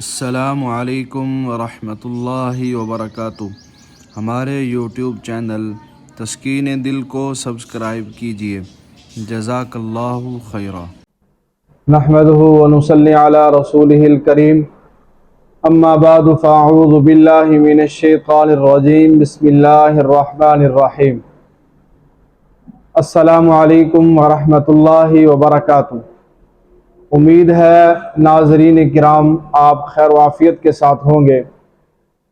السلام علیکم ورحمۃ اللہ وبرکاتہ۔ ہمارے یوٹیوب چینل تسکین دل کو سبسکرائب کیجیے۔ جزاک اللہ خیرا۔ نحمده ونصلي على رسوله الكريم اما بعد فاعوذ باللہ من الشیطان الرجیم بسم اللہ الرحمن الرحیم۔ السلام علیکم ورحمۃ اللہ وبرکاتہ۔ امید ہے ناظرین کرام آپ خیر و عافیت کے ساتھ ہوں گے۔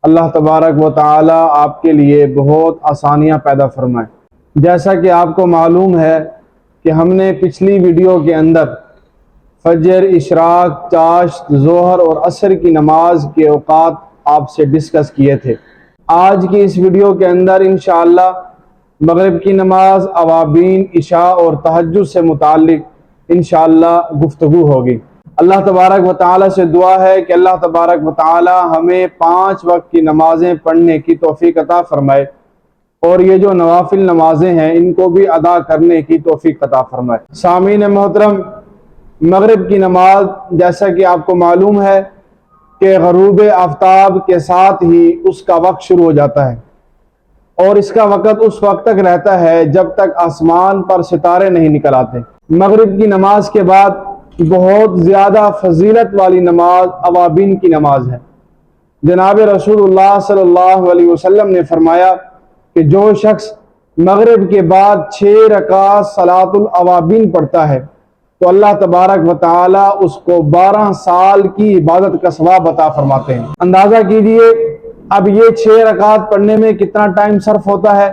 اللہ تبارک و تعالی آپ کے لیے بہت آسانیاں پیدا فرمائے۔ جیسا کہ آپ کو معلوم ہے کہ ہم نے پچھلی ویڈیو کے اندر فجر، اشراق، چاشت، ظہر اور عصر کی نماز کے اوقات آپ سے ڈسکس کیے تھے۔ آج کی اس ویڈیو کے اندر انشاءاللہ مغرب کی نماز، اوابین، عشاء اور تہجد سے متعلق انشاءاللہ گفتگو ہوگی۔ اللہ تبارک و تعالی سے دعا ہے کہ اللہ تبارک و تعالی ہمیں 5 وقت کی نمازیں پڑھنے کی توفیق عطا فرمائے، اور یہ جو نوافل نمازیں ہیں ان کو بھی ادا کرنے کی توفیق عطا فرمائے۔ سامعین محترم، مغرب کی نماز جیسا کہ آپ کو معلوم ہے کہ غروب آفتاب کے ساتھ ہی اس کا وقت شروع ہو جاتا ہے، اور اس کا وقت اس وقت تک رہتا ہے جب تک آسمان پر ستارے نہیں نکل آتے۔ مغرب کی نماز کے بعد بہت زیادہ فضیلت والی نماز اوابین کی نماز ہے۔ جناب رسول اللہ صلی اللہ علیہ وسلم نے فرمایا کہ جو شخص مغرب کے بعد 6 رکعات صلاۃ الاوابین پڑھتا ہے تو اللہ تبارک و تعالی اس کو 12 سال کی عبادت کا ثواب عطا فرماتے ہیں۔ اندازہ کیجئے اب یہ 6 رکعات پڑھنے میں کتنا ٹائم صرف ہوتا ہے۔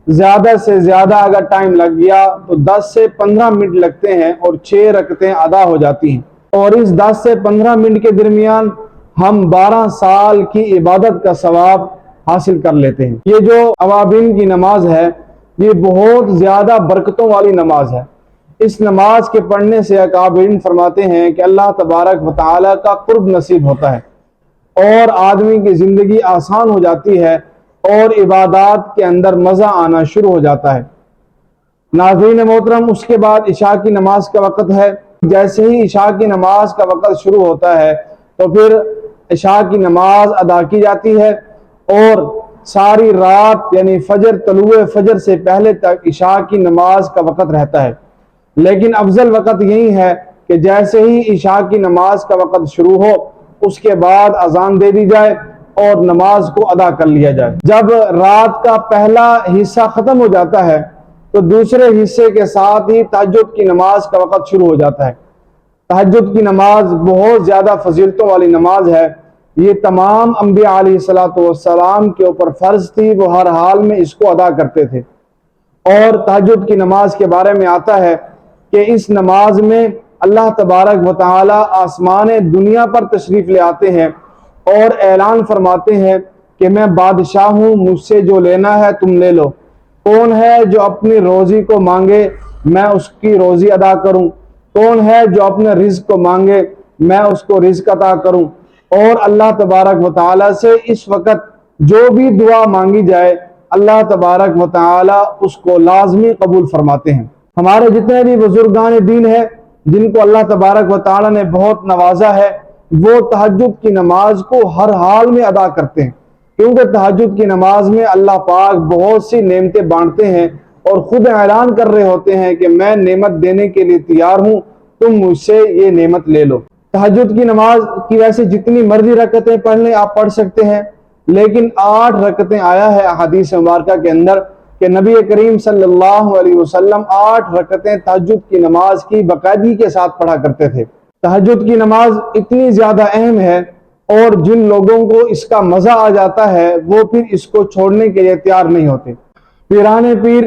زیادہ سے زیادہ اگر ٹائم لگ گیا تو 10 سے 15 منٹ لگتے ہیں اور 6 رکعتیں ادا ہو جاتی ہیں، اور اس 10 سے 15 منٹ کے درمیان ہم 12 سال کی عبادت کا ثواب حاصل کر لیتے ہیں۔ یہ جو اوابین کی نماز ہے یہ بہت زیادہ برکتوں والی نماز ہے۔ اس نماز کے پڑھنے سے اکابرین فرماتے ہیں کہ اللہ تبارک و تعالی کا قرب نصیب ہوتا ہے، اور آدمی کی زندگی آسان ہو جاتی ہے، اور عبادات کے اندر مزہ آنا شروع ہو جاتا ہے۔ ناظرین محترم، اس کے بعد عشاء کی نماز کا وقت ہے۔ جیسے ہی عشاء کی نماز کا وقت شروع ہوتا ہے تو پھر عشاء کی نماز ادا کی جاتی ہے، اور ساری رات یعنی فجر، طلوع فجر سے پہلے تک عشاء کی نماز کا وقت رہتا ہے۔ لیکن افضل وقت یہی ہے کہ جیسے ہی عشاء کی نماز کا وقت شروع ہو اس کے بعد اذان دے دی جائے اور نماز کو ادا کر لیا جائے۔ جب رات کا پہلا حصہ ختم ہو جاتا ہے تو دوسرے حصے کے ساتھ ہی تہجد کی نماز کا وقت شروع ہو جاتا ہے۔ تہجد کی نماز بہت زیادہ فضیلتوں والی نماز ہے۔ یہ تمام انبیاء علیہ السلام کے اوپر فرض تھی، وہ ہر حال میں اس کو ادا کرتے تھے۔ اور تہجد کی نماز کے بارے میں آتا ہے کہ اس نماز میں اللہ تبارک و تعالی آسمان دنیا پر تشریف لے آتے ہیں اور اعلان فرماتے ہیں کہ میں بادشاہ ہوں، مجھ سے جو لینا ہے تم لے لو۔ کون ہے جو اپنی روزی کو مانگے میں اس کی روزی ادا کروں، کون ہے جو اپنے رزق کو مانگے میں اس کو رزق عطا کروں۔ اور اللہ تبارک و تعالی سے اس وقت جو بھی دعا مانگی جائے اللہ تبارک و تعالی اس کو لازمی قبول فرماتے ہیں۔ ہمارے جتنے بھی بزرگان دین ہیں جن کو اللہ تبارک و تعالی نے بہت نوازا ہے، وہ تہجد کی نماز کو ہر حال میں ادا کرتے ہیں، کیونکہ تہجد کی نماز میں اللہ پاک بہت سی نعمتیں بانٹتے ہیں اور خود اعلان کر رہے ہوتے ہیں کہ میں نعمت دینے کے لیے تیار ہوں، تم مجھ سے یہ نعمت لے لو۔ تہجد کی نماز کی ویسے جتنی مرضی رکعتیں پڑھ لیں آپ پڑھ سکتے ہیں، لیکن 8 رکعتیں آیا ہے احادیث مبارکہ کے اندر کہ نبی کریم صلی اللہ علیہ وسلم 8 رکعتیں تہجد کی نماز کی باقاعدگی کے ساتھ پڑھا کرتے تھے۔ تہجد کی نماز اتنی زیادہ اہم ہے، اور جن لوگوں کو اس کا مزہ آ جاتا ہے وہ پھر اس کو چھوڑنے کے لیے تیار نہیں ہوتے۔ پیران پیر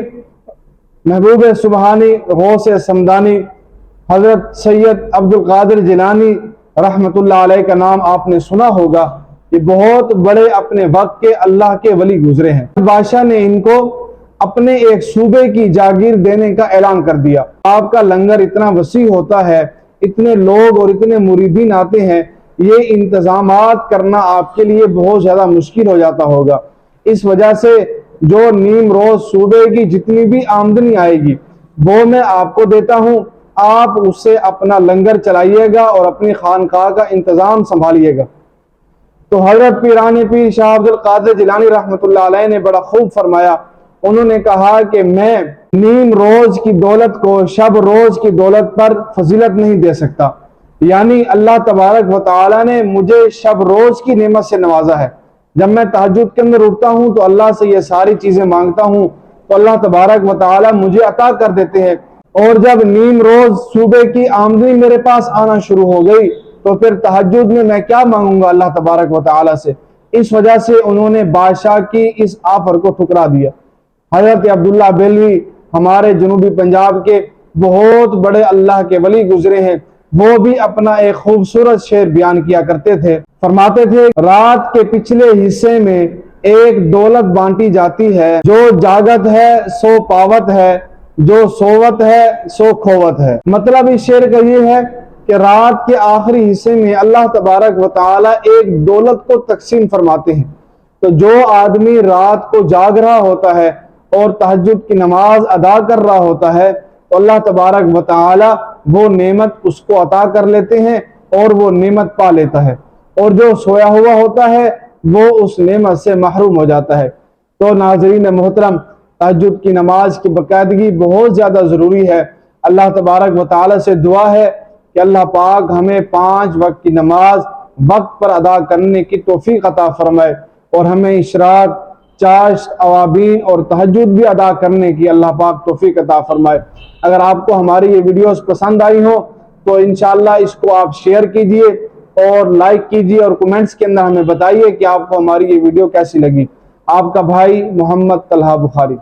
محبوب سبحانی غوث سمدانی حضرت سید عبد القادر جیلانی رحمت اللہ علیہ کا نام آپ نے سنا ہوگا، کہ بہت بڑے اپنے وقت کے اللہ کے ولی گزرے ہیں۔ بادشاہ نے ان کو اپنے ایک صوبے کی جاگیر دینے کا اعلان کر دیا۔ آپ کا لنگر اتنا وسیع ہوتا ہے، اتنے لوگ اور اتنے مریدین آتے ہیں، یہ انتظامات کرنا آپ کے لیے بہت زیادہ مشکل ہو جاتا ہوگا۔ اس وجہ سے جو نیم روز صوبے کی جتنی بھی آمدنی آئے گی وہ میں آپ کو دیتا ہوں، آپ اس سے اپنا لنگر چلائیے گا اور اپنی خانقاہ کا انتظام سنبھالیے گا۔ تو حضرت پیران پیر شاہ عبد القادر جیلانی رحمۃ اللہ علیہ نے بڑا خوب فرمایا، انہوں نے کہا کہ میں نیم روز کی دولت کو شب روز کی دولت پر فضیلت نہیں دے سکتا، یعنی اللہ تبارک و تعالی نے مجھے شب روز کی نعمت سے نوازا ہے۔ جب میں تہجد کے اندر اٹھتا ہوں تو اللہ سے یہ ساری چیزیں مانگتا ہوں تو اللہ تبارک و تعالی مجھے عطا کر دیتے ہیں، اور جب نیم روز صبح کی آمدنی میرے پاس آنا شروع ہو گئی تو پھر تہجد میں کیا مانگوں گا اللہ تبارک و تعالی سے۔ اس وجہ سے انہوں نے بادشاہ کی اس آفر کو ٹھکرا دیا۔ حضرت عبداللہ بریلوی ہمارے جنوبی پنجاب کے بہت بڑے اللہ کے ولی گزرے ہیں، وہ بھی اپنا ایک خوبصورت شعر بیان کیا کرتے تھے، فرماتے تھے رات کے پچھلے حصے میں ایک دولت بانٹی جاتی ہے، جو جاگت ہے سو پاوت ہے، جو سوت ہے سو کھوت ہے۔ مطلب اس شعر کا یہ ہے کہ رات کے آخری حصے میں اللہ تبارک و تعالی ایک دولت کو تقسیم فرماتے ہیں، تو جو آدمی رات کو جاگ رہا ہوتا ہے اور تہجد کی نماز ادا کر رہا ہوتا ہے تو اللہ تبارک و تعالی وہ نعمت اس کو عطا کر لیتے ہیں اور وہ نعمت پا لیتا ہے، اور جو سویا ہوا ہوتا ہے وہ اس نعمت سے محروم ہو جاتا ہے۔ تو ناظرین محترم، تہجد کی نماز کی باقاعدگی بہت زیادہ ضروری ہے۔ اللہ تبارک و تعالی سے دعا ہے کہ اللہ پاک ہمیں 5 وقت کی نماز وقت پر ادا کرنے کی توفیق عطا فرمائے، اور ہمیں اشراق، چاشت، اوابین اور تہجد بھی ادا کرنے کی اللہ پاک توفیق عطا فرمائے۔ اگر آپ کو ہماری یہ ویڈیوز پسند آئی ہوں تو انشاءاللہ اس کو آپ شیئر کیجئے اور لائک کیجئے، اور کومنٹس کے اندر ہمیں بتائیے کہ آپ کو ہماری یہ ویڈیو کیسی لگی۔ آپ کا بھائی محمد طلحہ بخاری۔